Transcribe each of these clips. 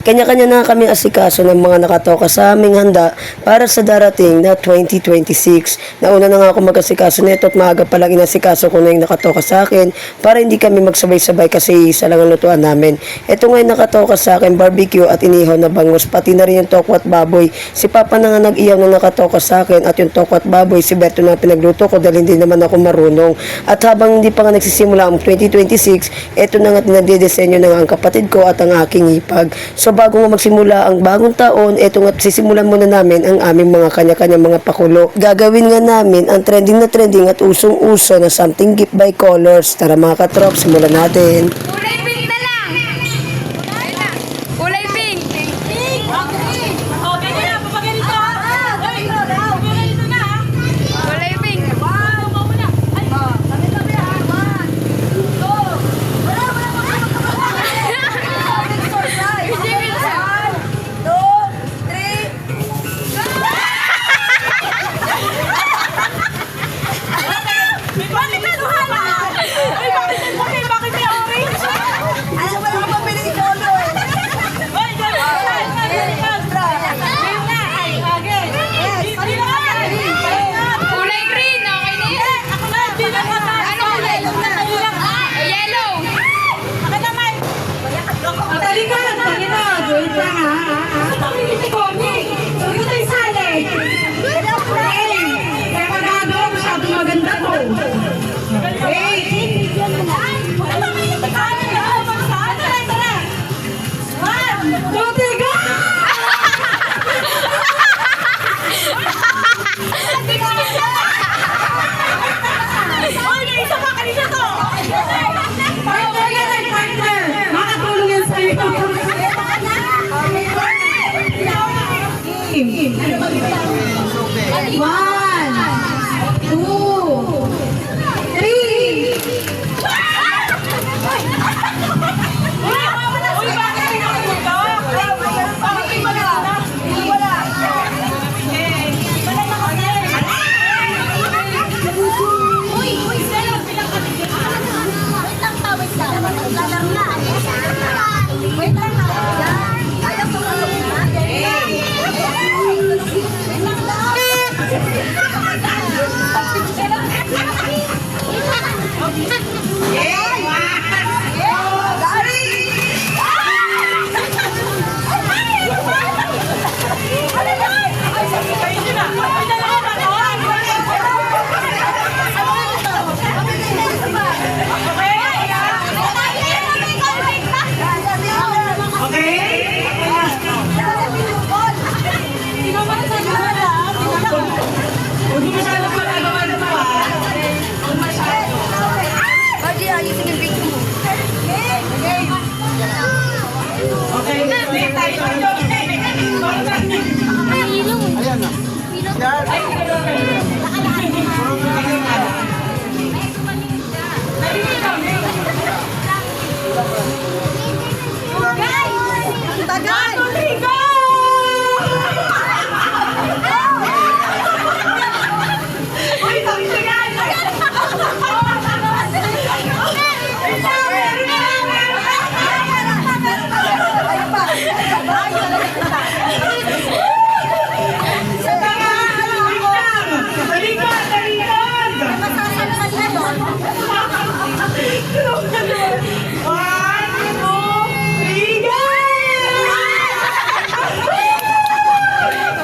Kanya-kanya na kami asikaso ng mga nakatoka sa aming handa para sa darating na 2026. Nauna na nga ako mag-asikaso nito at maaga pa lang inasikaso ko na yung nakatoka sa akin para hindi kami magsabay-sabay kasi isa lang ang lutuan namin. Ito ngayon nakatoka sa akin, barbecue at inihaw na bangus, pati na rin yung toko at baboy. Si Papa na nga nag-ihaw na nakatoka sa akin at yung toko at baboy, si Berto na pinagluto ko dahil hindi naman ako marunong. At habang hindi pa nga nagsisimula ang 2026, ito na nga tinadidesenyo na nga ang kapatid ko at ang aking hipag. So bago nga magsimula ang bagong taon, eto nga sisimulan muna namin ang aming mga kanya-kanya mga pakulo. Gagawin nga namin ang trending na trending at usong-uso na something gift by colors. Tara mga katrop, simulan natin. Kulay pink na lang. Kulay pink. Pink. Okay. Okay na, papaganito. Papaganito na. Kulay pink. Wow, mauna. Ay, tabi-tabi ha. 1, 2. Wala. Kulay green, okay na yan. Ako na. Ano kulay? Yellow. Ako naman. Matali ka na. Join ka ha. Pamiliti ko. Huwag tayo sali. Kaya magagawa masyado maganda to.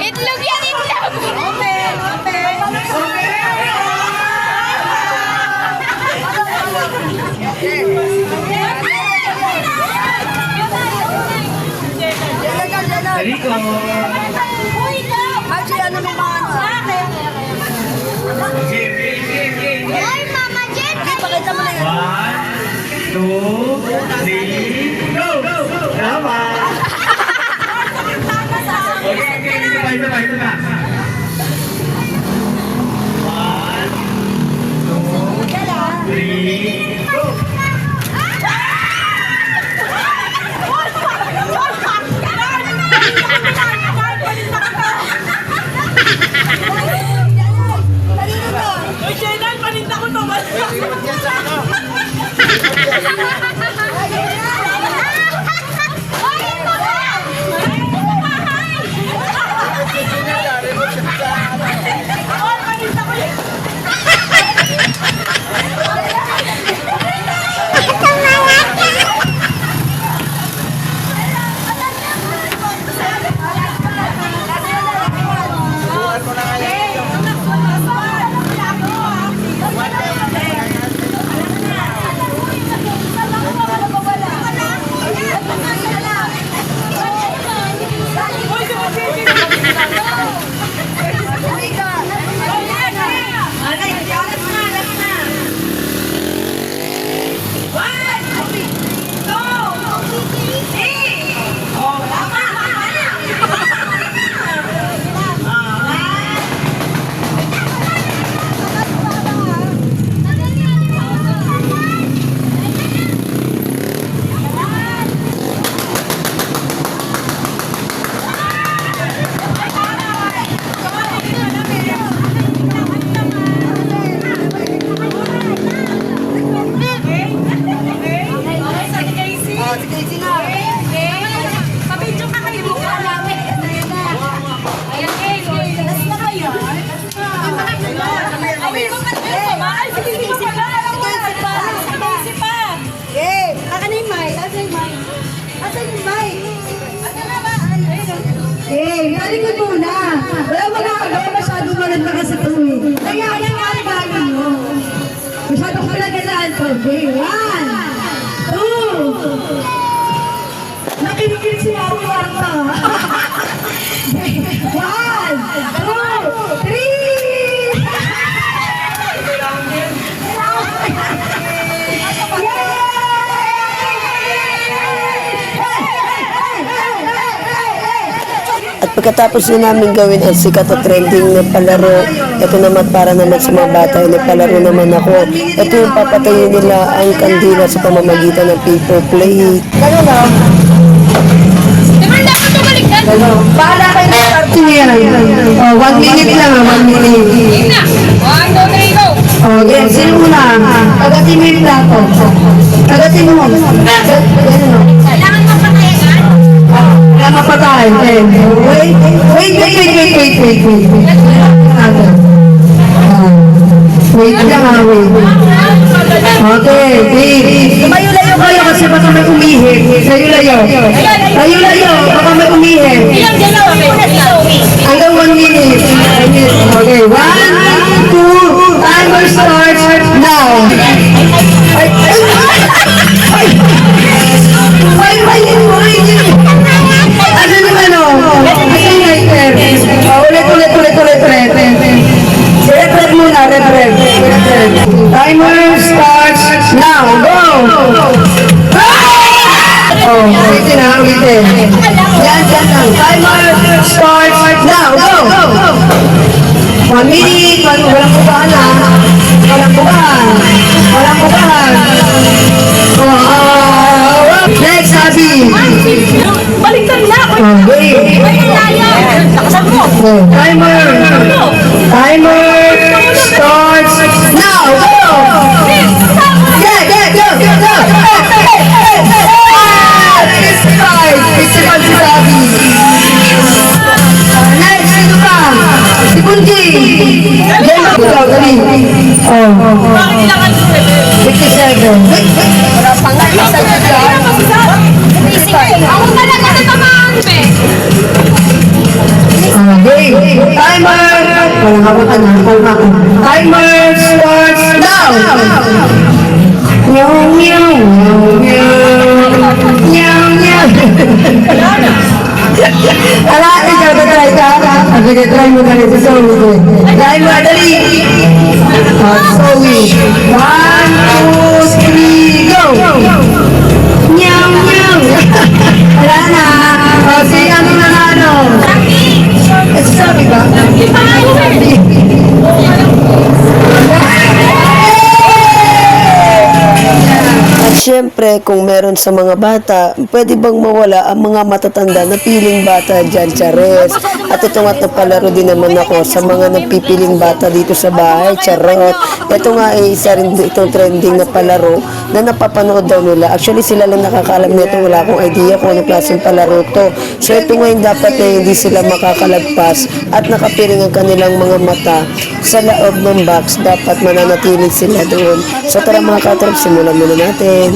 Itlog yan, itlog! Rico. Haji, ano may mga Ay, Mama Jen! Pakita mo na yun. 1, 2, 3, go! Tama! Okay, ito ba? 1, 2, 3, go! Ay, Salikod muna. Wala magkakagawa masyado maganda kasi ito eh. Kaya yan nga regalo nyo. Masyado ka nagalaan to. Okay, 1, 2. Nakinikil si Mami Marta. 1, 2, 3. At pagkatapos na namin gawin ang sikat at trending na palaro, ito naman para naman sa mga bata, nagpalaro naman ako. Ito yung papatayin nila ang kandila sa pamamagitan ng paper plate. Ganun na. Di ba dapat tumaligtad? Bahala kayo na starting yan. Oh, 1 minute lang, 1 minute. Game na. 1, 2, 3, go. Okay, sino muna? Kagatin mo yung plato. Kagatin mo. Kailangan mapatayagan. Kaya mapatay. Wait. Wait lang ha, wait. Okay, wait. Tumayo-layo kayo kasi baka may umihi. Layo-layo. Layo-layo, baka may umihi. Ilang dalawa, Hanggang 1 minute. Okay, 1, 2, timer starts now. Ano naman o? Ulit. Rep muna, rep. Timer starts now. Go! Oh, ulitin ha, ulitin. Yan lang. Timer starts now. Go! 1 minute. Walang bukaan ha. Walang bukaan. Next, Abby. Baliktad na. Okay. Lakasan mo. Timer starts now. Go! Go! 55 si Abby. Next, sino pa? Si Bunji. Dali. Oh. Bakit kailangan 57. Wala pang ako talaga sa tamaan, be. Okay. Timer. Timer starts now. Meow. Ala, ikaw na-try ka? Sige, try mo na rin sa Zoe. Try mo, dali. Zoe. 1, 2, 3, go! Meow. Wala na. O, si ano na ano? Sabi ba? At syempre, kung meron sa mga bata, pwede bang mawala ang mga matatanda na piling bata dyan, Chares? At ito nga't napalaro din naman ako sa mga nagpipiling bata dito sa bahay, Charot. Ito nga ay isa rin itong trending na palaro na napapanood daw nila. Actually, sila lang nakakaalam nito. Wala akong idea kung anong klaseng palaro to. So ito ngayon dapat na hindi sila makakalagpas at nakapiring ang kanilang mga mata sa loob ng box. Dapat mananatili sila doon. So tara mga katrop, simulan muna natin.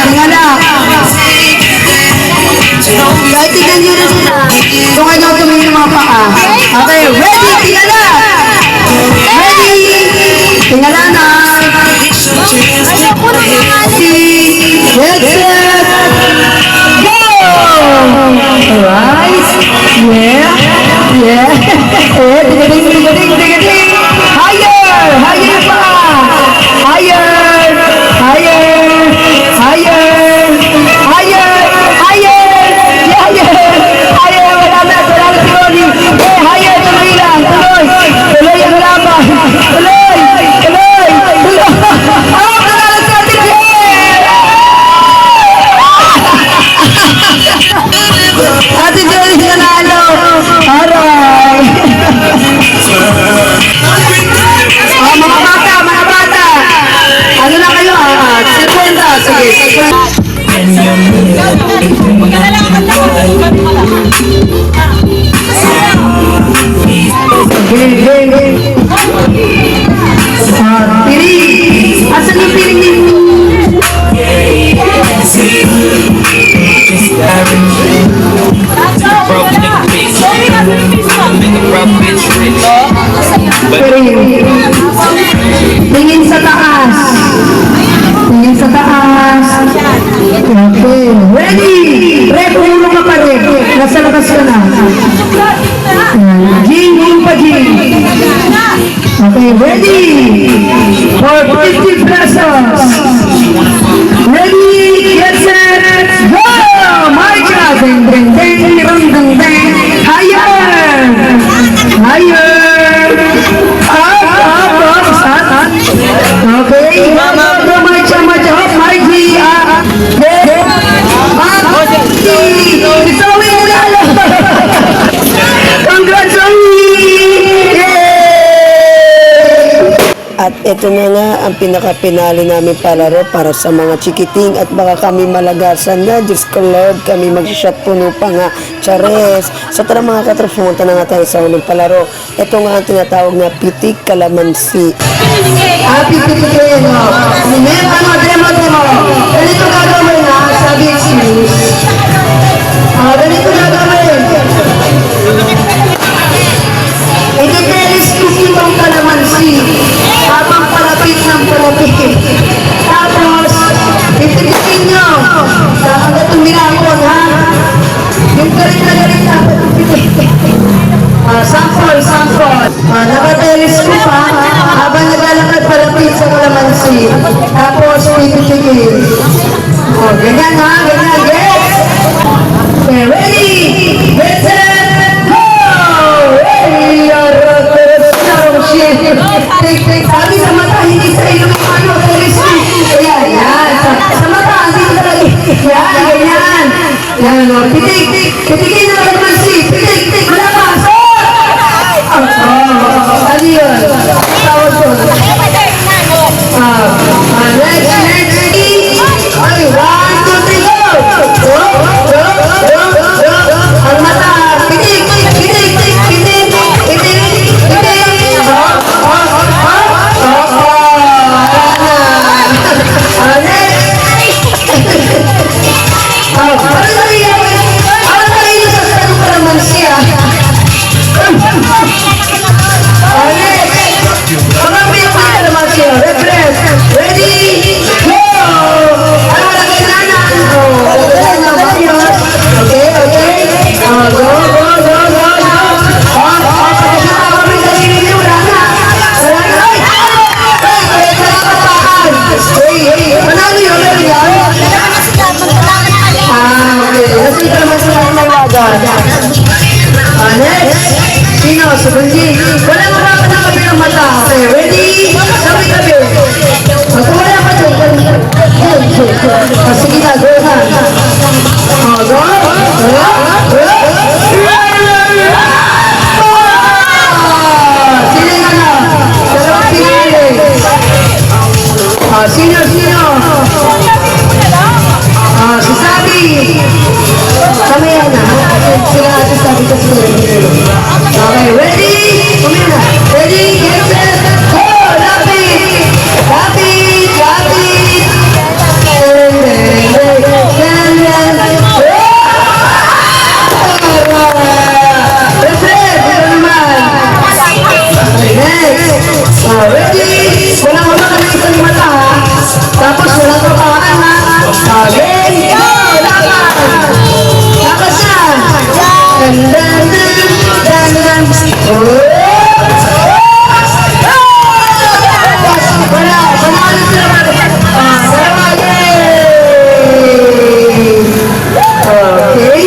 Tingala. Kahit tingnan nyo na sila. Kung ano tumingin mga paa. Okay, ready? Tingala. Ready? Tingala na. Get set. Go! Alright. Yeah. Tigating. Higher pa. Ate Joy, nanalo. Alright. Mga bata. Ano na kayo? 50. Sige. Game. Piling. Asan yung piling ninyo? Tingin sa taas. Tingin sa taas. Okay. Ready? Rep, ulo ka pa rin. Nasa labas ka na. Jing, ulo pa, Jing. Okay, ready? For 50 pesos. Ready, get set, go! Marcha! Ding, ding, ding, ding, ding, ding. Higher! Higher! Up, up. Okay, go, marcha, marcha, up, marcha, get, it's all in lalo! Congratulations! At ito na nga ang pinaka-pinali namin palaro para sa mga chikiting at baka kami malagasan na. Diyos ko Lord, kami mag-shot puno pa nga. Chares! So tara mga katrops, pumunta na nga tayo sa uling palaro. Ito nga ang tinatawag na pitik kalamansi. Happy Pilipino! Demo! Ganito gagawin na, sabi excuse. Ganito gagawin. Iti-telescope itong kalamansi habang palapit ng palapit. Tapos, itipitin nyo. Hanggang tuminakon, ha? Yung galit na sample. Naka-telescope, ha? Habang naglalakad palapit sa kalamansi. Tapos, pipitikin. Ganyan, ha? Ganyan, yes! Okay, ready? Get set! Go! Ready? Sabi sa mata, hindi sa ilong yung ano, telescope. Ayan. Sa mata, hindi mo talaga. Ganyan. Yan, o. Pitikin na kalamansi. Pitik. Malakas. Ano yun? Tawag ko. Next. Ay, 1, 2, 3, go! Ang mata. Pitik. Next, sino? Subundi. Wala mo ba na kabi ng mata? Okay, ready? Sabi. Magkawala ka doon. Sige na, go na. Go. Sino na? Dalawang pinili. Sino? Si Sabi. Kami yan na. Sila natin sabi ka sila. Okay, ready? Kami na. Ready? Get set. Go! Lapit! Next. Ready? Wala mo lang ng isang mata, ha? Tapos wala ko pakaan, ha? Game! Go! Lakas na! Dan. Wala ulit sila. Dalawa, yay! Okay.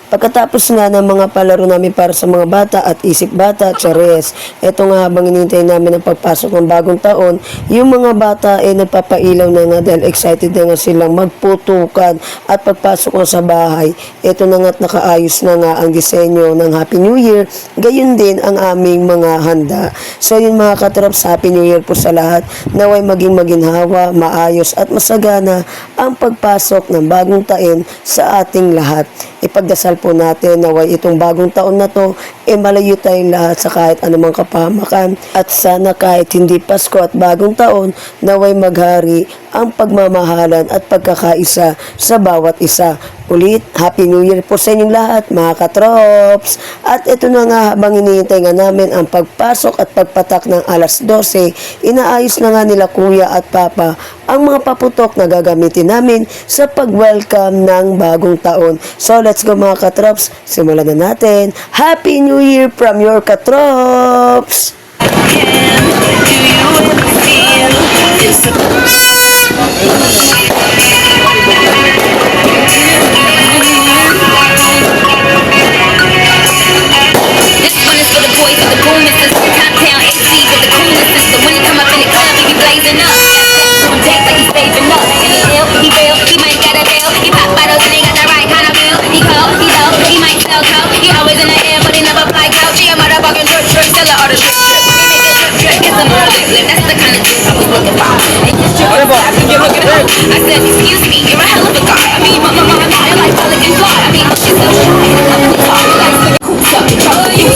Pagkatapos nga ng mga palaro namin para sa mga bata at isip bata, Chares, eto nga habang hinihintay namin ang pagpasok ng bagong taon, yung mga bata ay nagpapailaw na nga dahil excited na nga silang magputukan at pagpasok nga sa bahay. Eto na nga't nakaayos na nga ang disenyo ng Happy New Year, gayon din ang aming mga handa. So yun mga katrops, Happy New Year po sa lahat, naway maging maginhawa, maayos at masagana ang pagpasok ng bagong taon sa ating lahat. Ipagdasal po natin naway itong bagong taon na to malayo tayong lahat sa kahit anumang kapahamakan at sana kahit hindi Pasko at bagong taon naway maghari ang pagmamahalan at pagkakaisa sa bawat isa. Ulit, Happy New Year po sa inyong lahat mga katrops. At ito na nga, habang hinihintay nga namin ang pagpasok at pagpatak ng alas 12, inaayos na nga nila kuya at papa ang mga paputok na gagamitin namin sa pag-welcome ng bagong taon. So let's go mga katrops, simulan na natin. Happy New Year from your katrops! This one is for the boys with the boomers, top town AC with the coolest. The when he come up in the club, he be blazing up. On deck like he's saving up. And he ill, he real, he might get a deal. He pop bottles and he got the right kind of feel. He cold, he low, he might sell coke. He always in the air, but he never fly coach. He a motherfucking drip, seller or the drip. He make it drip, get some more lip. That's the kind of drip I was looking for. And his drip was fast, and you're looking at I said, excuse me, you're a hell of a guy. I mean, my like Pelican fly. I mean, she's so shy. I mean, talk like who's up, trouble, you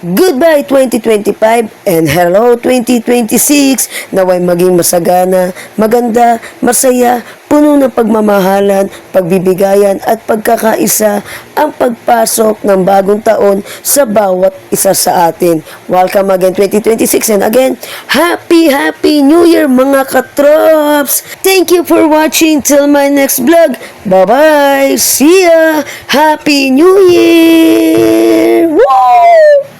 Goodbye 2025 and hello 2026. Naway maging masagana, maganda, masaya, puno ng pagmamahalan, pagbibigayan at pagkakaisa ang pagpasok ng bagong taon sa bawat isa sa atin. Welcome again 2026 and again, Happy New Year mga katrops! Thank you for watching till my next vlog. Bye-bye! See ya! Happy New Year! Woo!